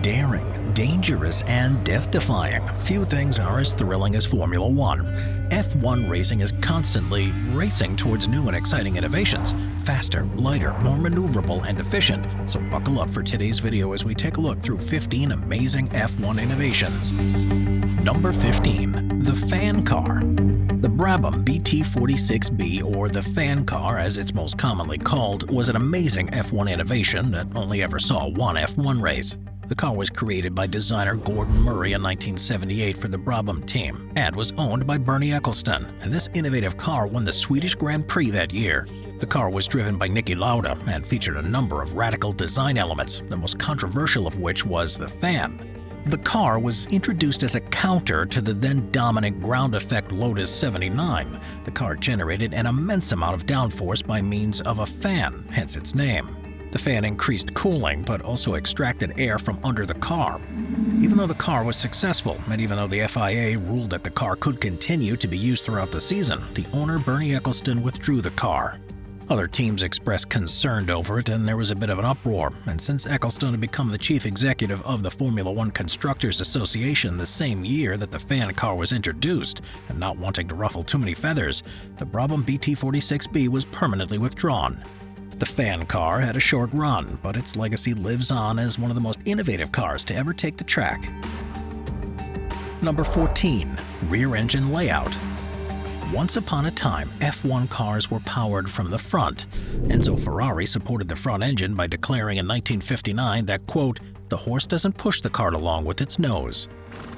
Daring, dangerous, and death-defying, few things are as thrilling as Formula One. F1 racing is constantly racing towards new and exciting innovations, faster, lighter, more maneuverable, and efficient. So buckle up for today's video as we take a look through 15 amazing F1 innovations. Number 15. The Fan Car. The Brabham BT46B, or the Fan Car as it's most commonly called, was an amazing F1 innovation that only ever saw one F1 race. The car was created by designer Gordon Murray in 1978 for the Brabham team and was owned by Bernie Ecclestone, and this innovative car won the Swedish Grand Prix that year. The car was driven by Niki Lauda and featured a number of radical design elements, the most controversial of which was the fan. The car was introduced as a counter to the then dominant ground effect Lotus 79. The car generated an immense amount of downforce by means of a fan, hence its name. The fan increased cooling, but also extracted air from under the car. Even though the car was successful, and even though the FIA ruled that the car could continue to be used throughout the season, the owner Bernie Ecclestone withdrew the car. Other teams expressed concern over it, and there was a bit of an uproar. And since Ecclestone had become the chief executive of the Formula One Constructors Association the same year that the fan car was introduced, and not wanting to ruffle too many feathers, the Brabham BT46B was permanently withdrawn. The fan car had a short run, but its legacy lives on as one of the most innovative cars to ever take the track. Number 14. Rear engine layout. Once upon a time, F1 cars were powered from the front. Enzo Ferrari supported the front engine by declaring in 1959 that, quote, "the horse doesn't push the cart along with its nose."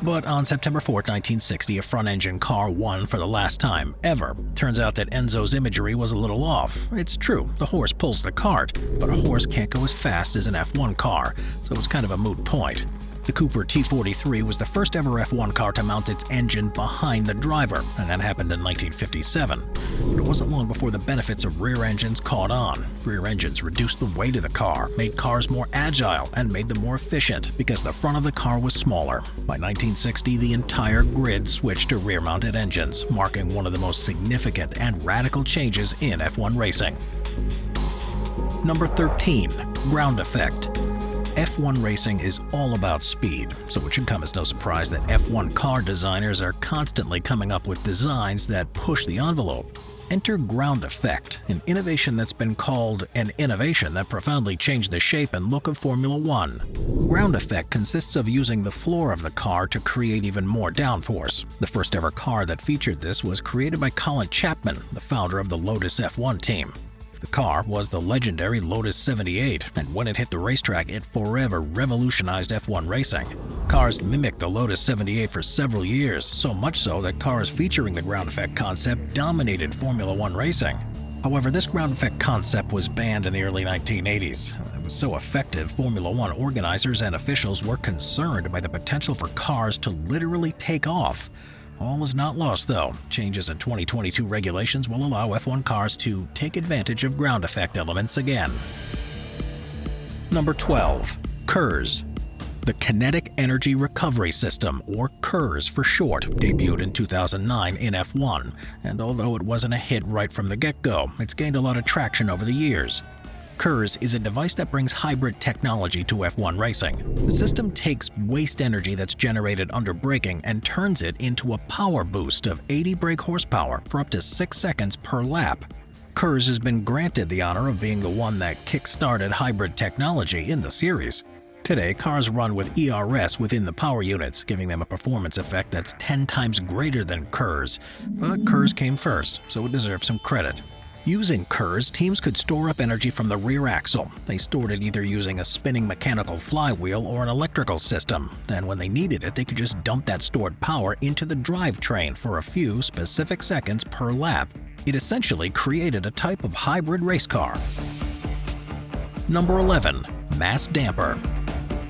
But on September 4, 1960, a front-engine car won for the last time ever. Turns out that Enzo's imagery was a little off. It's true, the horse pulls the cart, but a horse can't go as fast as an F1 car, so it's kind of a moot point. The Cooper T43 was the first ever F1 car to mount its engine behind the driver, and that happened in 1957. But it wasn't long before the benefits of rear engines caught on. Rear engines reduced the weight of the car, made cars more agile, and made them more efficient because the front of the car was smaller. By 1960, the entire grid switched to rear-mounted engines, marking one of the most significant and radical changes in F1 racing. Number 13. Ground effect. F1 racing is all about speed, so it should come as no surprise that F1 car designers are constantly coming up with designs that push the envelope. Enter ground effect, an innovation that's been called an innovation that profoundly changed the shape and look of Formula One. Ground effect consists of using the floor of the car to create even more downforce. The first ever car that featured this was created by Colin Chapman, the founder of the Lotus F1 team. The car was the legendary Lotus 78, and when it hit the racetrack, it forever revolutionized F1 racing. Cars mimicked the Lotus 78 for several years, so much so that cars featuring the ground effect concept dominated Formula One racing. However, this ground effect concept was banned in the early 1980s. It was so effective, Formula One organizers and officials were concerned by the potential for cars to literally take off. All is not lost, though. Changes in 2022 regulations will allow F1 cars to take advantage of ground effect elements again. Number 12. KERS. The Kinetic Energy Recovery System, or KERS for short, debuted in 2009 in F1, and although it wasn't a hit right from the get-go, it's gained a lot of traction over the years. KERS is a device that brings hybrid technology to F1 racing. The system takes waste energy that's generated under braking and turns it into a power boost of 80 brake horsepower for up to 6 seconds per lap. KERS has been granted the honor of being the one that kick-started hybrid technology in the series. Today, cars run with ERS within the power units, giving them a performance effect that's 10 times greater than KERS. But KERS came first, so it deserves some credit. Using KERS, teams could store up energy from the rear axle. They stored it either using a spinning mechanical flywheel or an electrical system. Then when they needed it, they could just dump that stored power into the drivetrain for a few specific seconds per lap. It essentially created a type of hybrid race car. Number 11. Mass damper.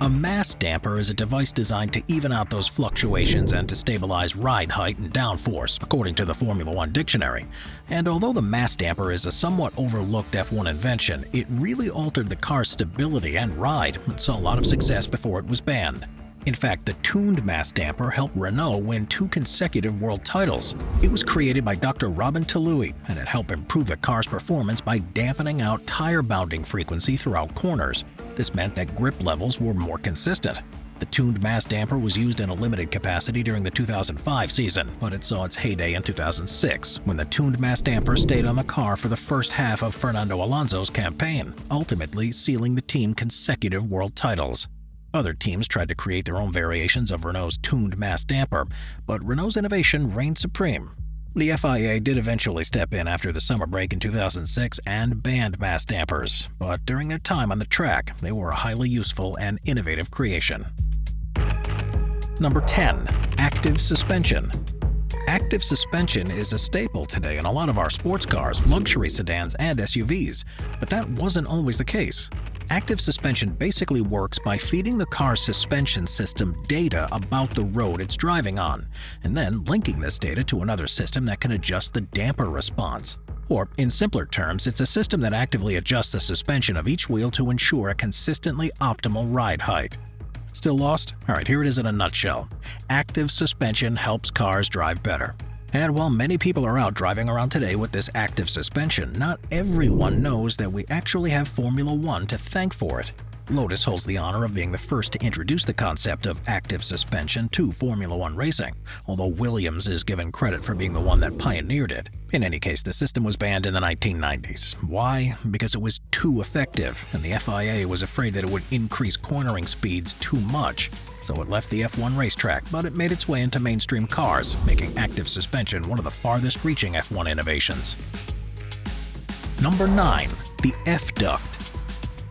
A mass damper is a device designed to even out those fluctuations and to stabilize ride height and downforce, according to the Formula One dictionary. And although the mass damper is a somewhat overlooked F1 invention, it really altered the car's stability and ride and saw a lot of success before it was banned. In fact, the tuned mass damper helped Renault win 2 consecutive world titles. It was created by Dr. Robin Tallui, and it helped improve the car's performance by dampening out tire bounding frequency throughout corners. This meant that grip levels were more consistent. The tuned mass damper was used in a limited capacity during the 2005 season, but it saw its heyday in 2006, when the tuned mass damper stayed on the car for the first half of Fernando Alonso's campaign, ultimately sealing the team consecutive world titles. Other teams tried to create their own variations of Renault's tuned mass damper, but Renault's innovation reigned supreme. The FIA did eventually step in after the summer break in 2006 and banned mass dampers, but during their time on the track, they were a highly useful and innovative creation. Number 10. Active suspension. Active suspension is a staple today in a lot of our sports cars, luxury sedans, and SUVs, but that wasn't always the case. Active suspension basically works by feeding the car's suspension system data about the road it's driving on, and then linking this data to another system that can adjust the damper response. Or, in simpler terms, it's a system that actively adjusts the suspension of each wheel to ensure a consistently optimal ride height. Still lost? Alright, here it is in a nutshell. Active suspension helps cars drive better. And while many people are out driving around today with this active suspension, not everyone knows that we actually have Formula One to thank for it. Lotus holds the honor of being the first to introduce the concept of active suspension to Formula One racing, although Williams is given credit for being the one that pioneered it. In any case, the system was banned in the 1990s. Why? Because it was too effective, and the FIA was afraid that it would increase cornering speeds too much. So it left the F1 racetrack, but it made its way into mainstream cars, making active suspension one of the farthest-reaching F1 innovations. Number 9. The F-duct.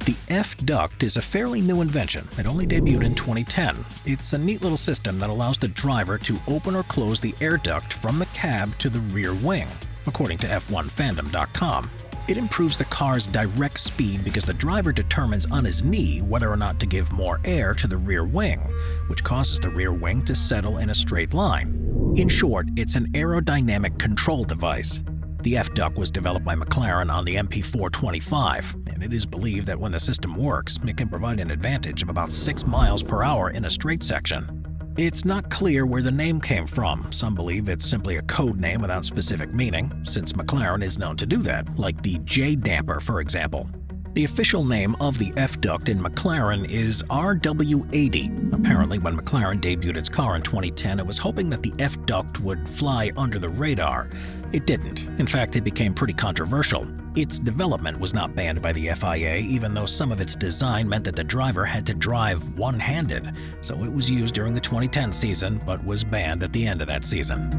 The F-duct is a fairly new invention that only debuted in 2010. It's a neat little system that allows the driver to open or close the air duct from the cab to the rear wing, according to F1fandom.com. It improves the car's direct speed because the driver determines on his knee whether or not to give more air to the rear wing, which causes the rear wing to settle in a straight line. In short, it's an aerodynamic control device. The F-duct was developed by McLaren on the MP425, and it is believed that when the system works, it can provide an advantage of about 6 miles per hour in a straight section. It's not clear where the name came from. Some believe it's simply a code name without specific meaning, since McLaren is known to do that, like the J-damper, for example. The official name of the F-duct in McLaren is RW80. Apparently, when McLaren debuted its car in 2010, it was hoping that the F-duct would fly under the radar. It didn't. In fact, it became pretty controversial. Its development was not banned by the FIA, even though some of its design meant that the driver had to drive one-handed, so it was used during the 2010 season, but was banned at the end of that season.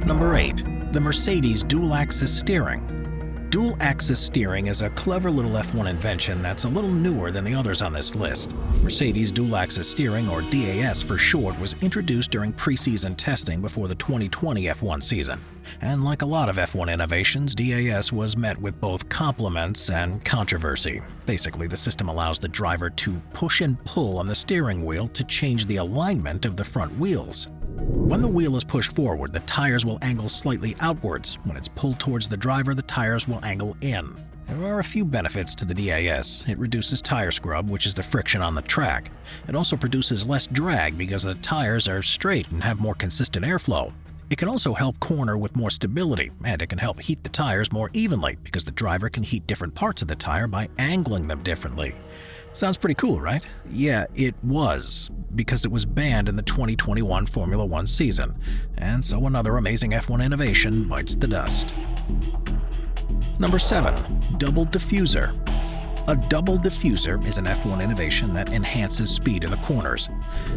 Number 8. The Mercedes dual-axis steering. Dual-axis steering is a clever little F1 invention that's a little newer than the others on this list. Mercedes dual-axis steering, or DAS for short, was introduced during pre-season testing before the 2020 F1 season. And like a lot of F1 innovations, DAS was met with both compliments and controversy. Basically, the system allows the driver to push and pull on the steering wheel to change the alignment of the front wheels. When the wheel is pushed forward, the tires will angle slightly outwards. When it's pulled towards the driver, the tires will angle in. There are a few benefits to the DAS. It reduces tire scrub, which is the friction on the track. It also produces less drag because the tires are straight and have more consistent airflow. It can also help corner with more stability, and it can help heat the tires more evenly because the driver can heat different parts of the tire by angling them differently. Sounds pretty cool, right? Yeah, it was, because it was banned in the 2021 Formula One season, and so another amazing F1 innovation bites the dust. Number 7. Double diffuser. A double diffuser is an F1 innovation that enhances speed in the corners.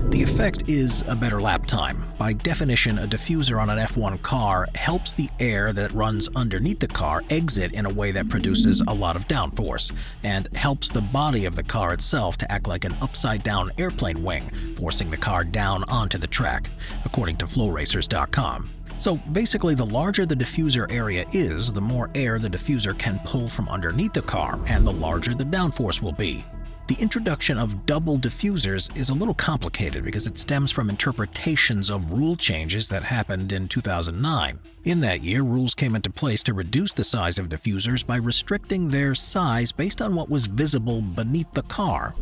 The effect is a better lap time. By definition, a diffuser on an F1 car helps the air that runs underneath the car exit in a way that produces a lot of downforce, and helps the body of the car itself to act like an upside-down airplane wing, forcing the car down onto the track, according to flowracers.com. So basically, the larger the diffuser area is, the more air the diffuser can pull from underneath the car, and the larger the downforce will be. The introduction of double diffusers is a little complicated because it stems from interpretations of rule changes that happened in 2009. In that year, rules came into place to reduce the size of diffusers by restricting their size based on what was visible beneath the car.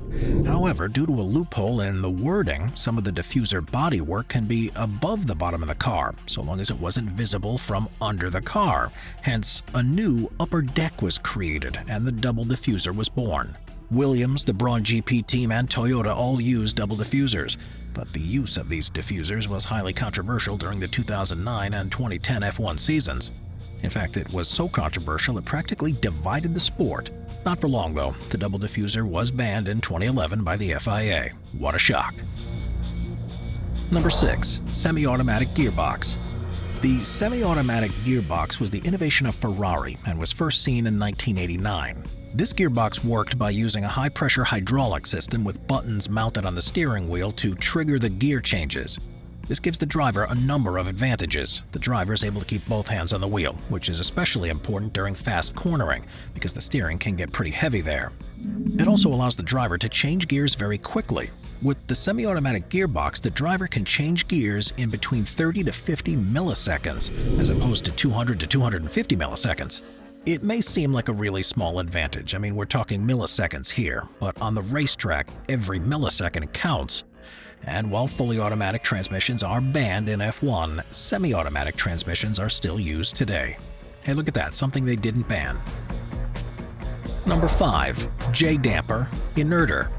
However, due to a loophole in the wording, some of the diffuser bodywork can be above the bottom of the car, so long as it wasn't visible from under the car. Hence, a new upper deck was created and the double diffuser was born. Williams, the Braun GP team, and Toyota all used double diffusers, but the use of these diffusers was highly controversial during the 2009 and 2010 F1 seasons. In fact, it was so controversial it practically divided the sport. Not for long, though. The double diffuser was banned in 2011 by the FIA. What a shock. Number 6. Semi-automatic gearbox. The semi-automatic gearbox was the innovation of Ferrari and was first seen in 1989. This gearbox worked by using a high-pressure hydraulic system with buttons mounted on the steering wheel to trigger the gear changes. This gives the driver a number of advantages. The driver is able to keep both hands on the wheel, which is especially important during fast cornering because the steering can get pretty heavy there. It also allows the driver to change gears very quickly. With the semi-automatic gearbox, the driver can change gears in between 30 to 50 milliseconds, as opposed to 200 to 250 milliseconds. It may seem like a really small advantage. I mean, we're talking milliseconds here, but on the racetrack, every millisecond counts. And while fully automatic transmissions are banned in F1, semi-automatic transmissions are still used today. Hey, look at that, something they didn't ban. Number 5. J-damper, inerter.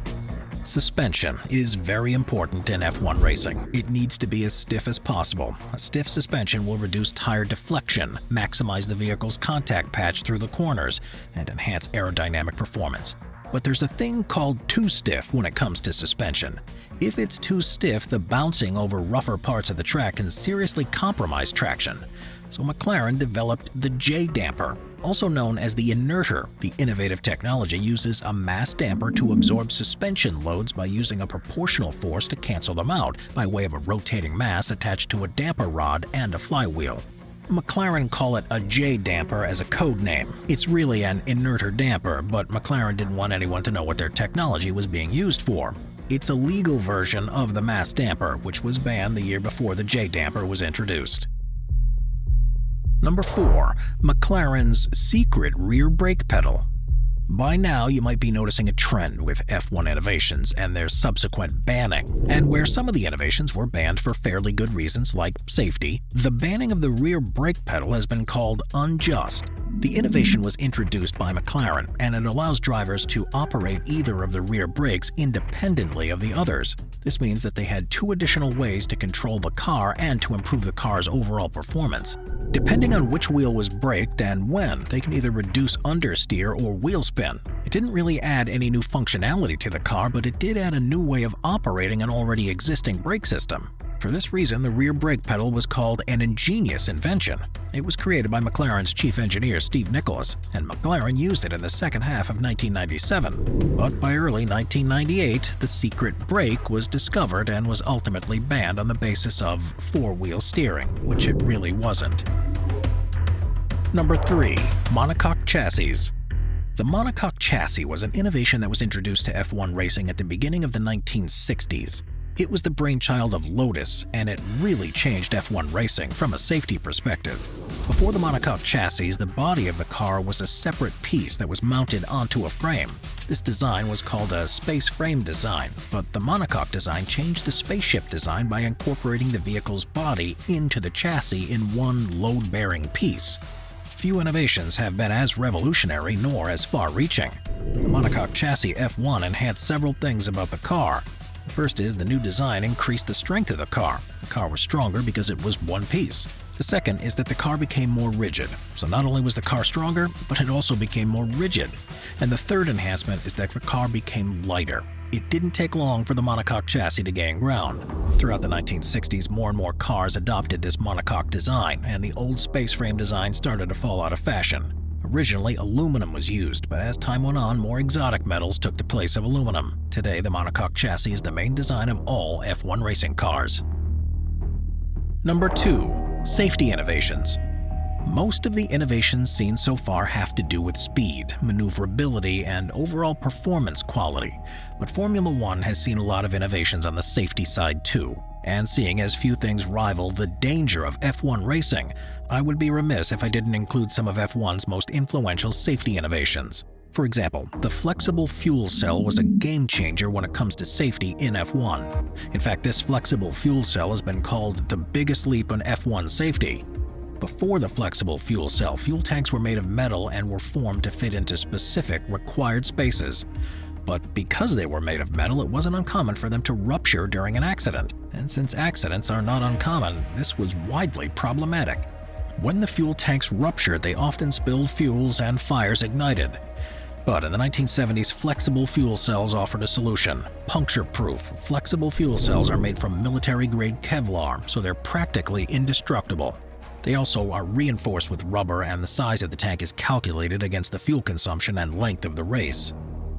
Suspension is very important in F1 racing. It needs to be as stiff as possible. A stiff suspension will reduce tire deflection, maximize the vehicle's contact patch through the corners, and enhance aerodynamic performance. But there's a thing called too stiff when it comes to suspension. If it's too stiff, the bouncing over rougher parts of the track can seriously compromise traction. So McLaren developed the J-damper, also known as the inerter. The innovative technology uses a mass damper to absorb suspension loads by using a proportional force to cancel them out by way of a rotating mass attached to a damper rod and a flywheel. McLaren call it a J-damper as a code name. It's really an inerter damper, but McLaren didn't want anyone to know what their technology was being used for. It's a legal version of the mass damper, which was banned the year before the J-damper was introduced. Number 4. McLaren's secret rear brake pedal. By now, you might be noticing a trend with F1 innovations and their subsequent banning. And where some of the innovations were banned for fairly good reasons like safety, the banning of the rear brake pedal has been called unjust. The innovation was introduced by McLaren, and it allows drivers to operate either of the rear brakes independently of the others. This means that they had 2 additional ways to control the car and to improve the car's overall performance. Depending on which wheel was braked and when, they can either reduce understeer or wheel spin. It didn't really add any new functionality to the car, but it did add a new way of operating an already existing brake system. For this reason, the rear brake pedal was called an ingenious invention. It was created by McLaren's chief engineer Steve Nicholas, and McLaren used it in the second half of 1997. But by early 1998, the secret brake was discovered and was ultimately banned on the basis of four-wheel steering, which it really wasn't. Number 3. Monocoque Chassis. The Monocoque Chassis was an innovation that was introduced to F1 racing at the beginning of the 1960s. It was the brainchild of Lotus, and it really changed F1 racing from a safety perspective. Before the Monocoque chassis, the body of the car was a separate piece that was mounted onto a frame. This design was called a space frame design, but the Monocoque design changed the spaceship design by incorporating the vehicle's body into the chassis in one load-bearing piece. Few innovations have been as revolutionary nor as far-reaching. The Monocoque Chassis F1 enhanced several things about the car. The first is the new design increased the strength of the car. The car was stronger because it was one piece. The second is that the car became more rigid. So not only was the car stronger, but it also became more rigid. And the third enhancement is that the car became lighter. It didn't take long for the Monocoque chassis to gain ground. Throughout the 1960s, more and more cars adopted this monocoque design, and the old space frame design started to fall out of fashion. Originally, aluminum was used, but as time went on, more exotic metals took the place of aluminum. Today, the monocoque chassis is the main design of all F1 racing cars. Number 2. Safety innovations. Most of the innovations seen so far have to do with speed, maneuverability, and overall performance quality, but Formula One has seen a lot of innovations on the safety side too. And seeing as few things rival the danger of F1 racing, I would be remiss if I didn't include some of F1's most influential safety innovations. For example, the flexible fuel cell was a game changer when it comes to safety in F1. In fact, this flexible fuel cell has been called the biggest leap in F1 safety. Before the flexible fuel cell, fuel tanks were made of metal and were formed to fit into specific required spaces. but because they were made of metal, it wasn't uncommon for them to rupture during an accident. And since accidents are not uncommon, this was widely problematic. When the fuel tanks ruptured, they often spilled fuels and fires ignited. But in the 1970s, flexible fuel cells offered a solution. Puncture-proof, flexible fuel cells are made from military-grade Kevlar, so they're practically indestructible. They also are reinforced with rubber, and the size of the tank is calculated against the fuel consumption and length of the race.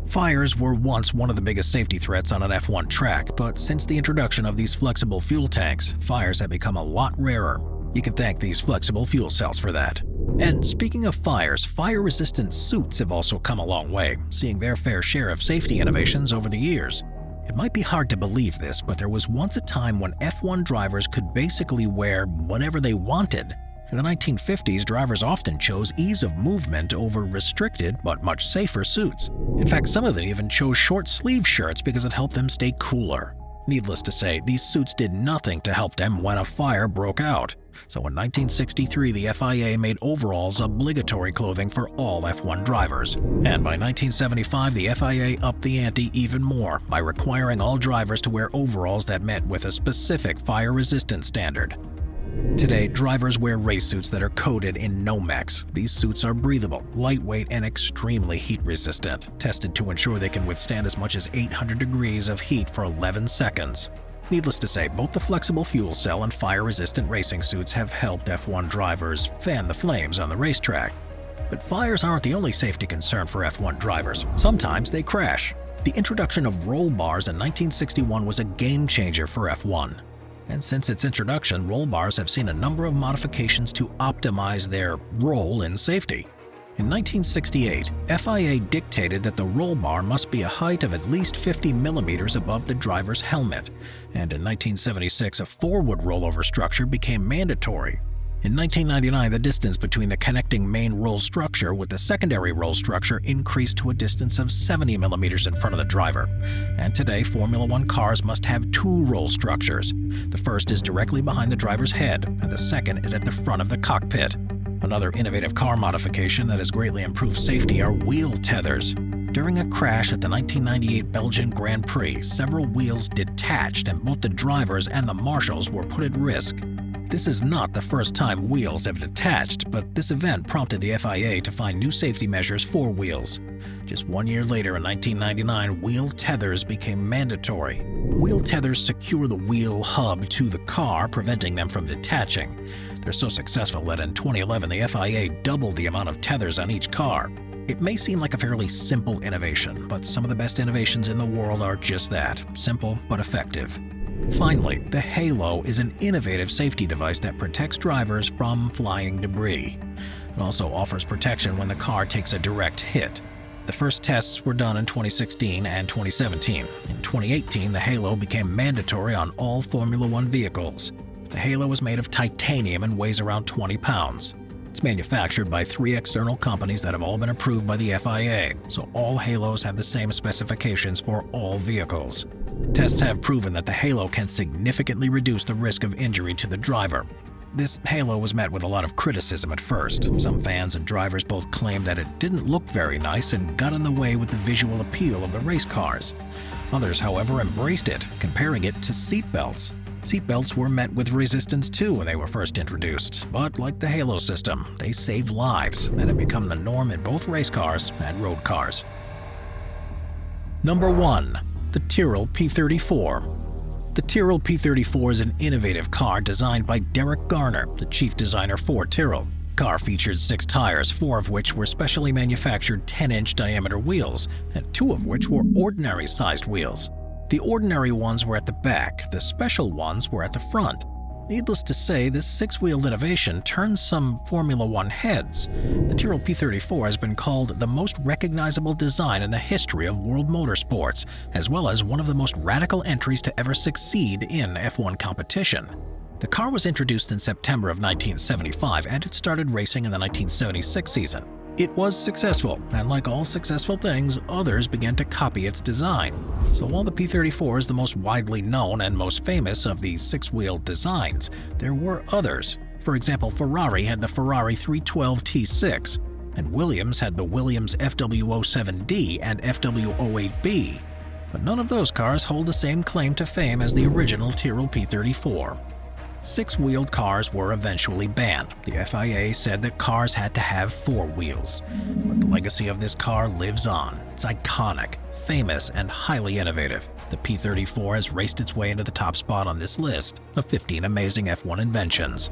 Fires were once one of the biggest safety threats on an F1 track, but since the introduction of these flexible fuel tanks, fires have become a lot rarer. You can thank these flexible fuel cells for that. And speaking of fires, fire-resistant suits have also come a long way, seeing their fair share of safety innovations over the years. It might be hard to believe this, but there was once a time when F1 drivers could basically wear whatever they wanted. In the 1950s, drivers often chose ease of movement over restricted but much safer suits. In fact, some of them even chose short-sleeve shirts because it helped them stay cooler. Needless to say, these suits did nothing to help them when a fire broke out. So in 1963, the FIA made overalls obligatory clothing for all F1 drivers. And by 1975, the FIA upped the ante even more by requiring all drivers to wear overalls that met with a specific fire-resistant standard. Today, drivers wear race suits that are coated in Nomex. These suits are breathable, lightweight, and extremely heat-resistant, tested to ensure they can withstand as much as 800 degrees of heat for 11 seconds. Needless to say, both the flexible fuel cell and fire-resistant racing suits have helped F1 drivers fan the flames on the racetrack. But fires aren't the only safety concern for F1 drivers. Sometimes they crash. The introduction of roll bars in 1961 was a game-changer for F1. And since its introduction, roll bars have seen a number of modifications to optimize their role in safety. In 1968, FIA dictated that the roll bar must be a height of at least 50 millimeters above the driver's helmet, and in 1976, a forward rollover structure became mandatory. In 1999, the distance between the connecting main roll structure with the secondary roll structure increased to a distance of 70 millimeters in front of the driver. And today, Formula One cars must have two roll structures. The first is directly behind the driver's head, and the second is at the front of the cockpit. Another innovative car modification that has greatly improved safety are wheel tethers. During a crash at the 1998 Belgian Grand Prix, several wheels detached and both the drivers and the marshals were put at risk. This is not the first time wheels have detached, but this event prompted the FIA to find new safety measures for wheels. Just 1 year later, in 1999, wheel tethers became mandatory. Wheel tethers secure the wheel hub to the car, preventing them from detaching. They're so successful that in 2011, the FIA doubled the amount of tethers on each car. It may seem like a fairly simple innovation, but some of the best innovations in the world are just that, simple but effective. Finally, the Halo is an innovative safety device that protects drivers from flying debris. It also offers protection when the car takes a direct hit. The first tests were done in 2016 and 2017. In 2018, the Halo became mandatory on all Formula One vehicles. The Halo is made of titanium and weighs around 20 pounds. It's manufactured by 3 external companies that have all been approved by the FIA, so all Halos have the same specifications for all vehicles. Tests have proven that the Halo can significantly reduce the risk of injury to the driver. This Halo was met with a lot of criticism at first. Some fans and drivers both claimed that it didn't look very nice and got in the way with the visual appeal of the race cars. Others, however, embraced it, comparing it to seatbelts. Seatbelts were met with resistance too when they were first introduced, but like the Halo system, they save lives and have become the norm in both race cars and road cars. Number 1. The Tyrrell P34. The Tyrrell P34 is an innovative car designed by Derek Garner, the chief designer for Tyrrell. The car featured 6 tires, 4 of which were specially manufactured 10-inch diameter wheels, and 2 of which were ordinary-sized wheels. The ordinary ones were at the back, the special ones were at the front. Needless to say, this 6-wheeled innovation turned some Formula One heads. The Tyrrell P34 has been called the most recognizable design in the history of world motorsports, as well as one of the most radical entries to ever succeed in F1 competition. The car was introduced in September of 1975, and it started racing in the 1976 season. It was successful, and like all successful things, others began to copy its design. So while the P34 is the most widely known and most famous of these 6-wheeled designs, there were others. For example, Ferrari had the Ferrari 312 T6. and Williams had the Williams FW07D and FW08B, but none of those cars hold the same claim to fame as the original Tyrrell P34. Six-wheeled cars were eventually banned. The FIA said that cars had to have four wheels. But the legacy of this car lives on. It's iconic, famous, and highly innovative. The P34 has raced its way into the top spot on this list of 15 amazing F1 inventions.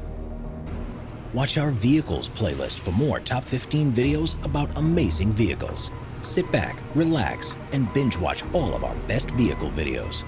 Watch our Vehicles playlist for more top 15 videos about amazing vehicles. Sit back, relax, and binge watch all of our best vehicle videos.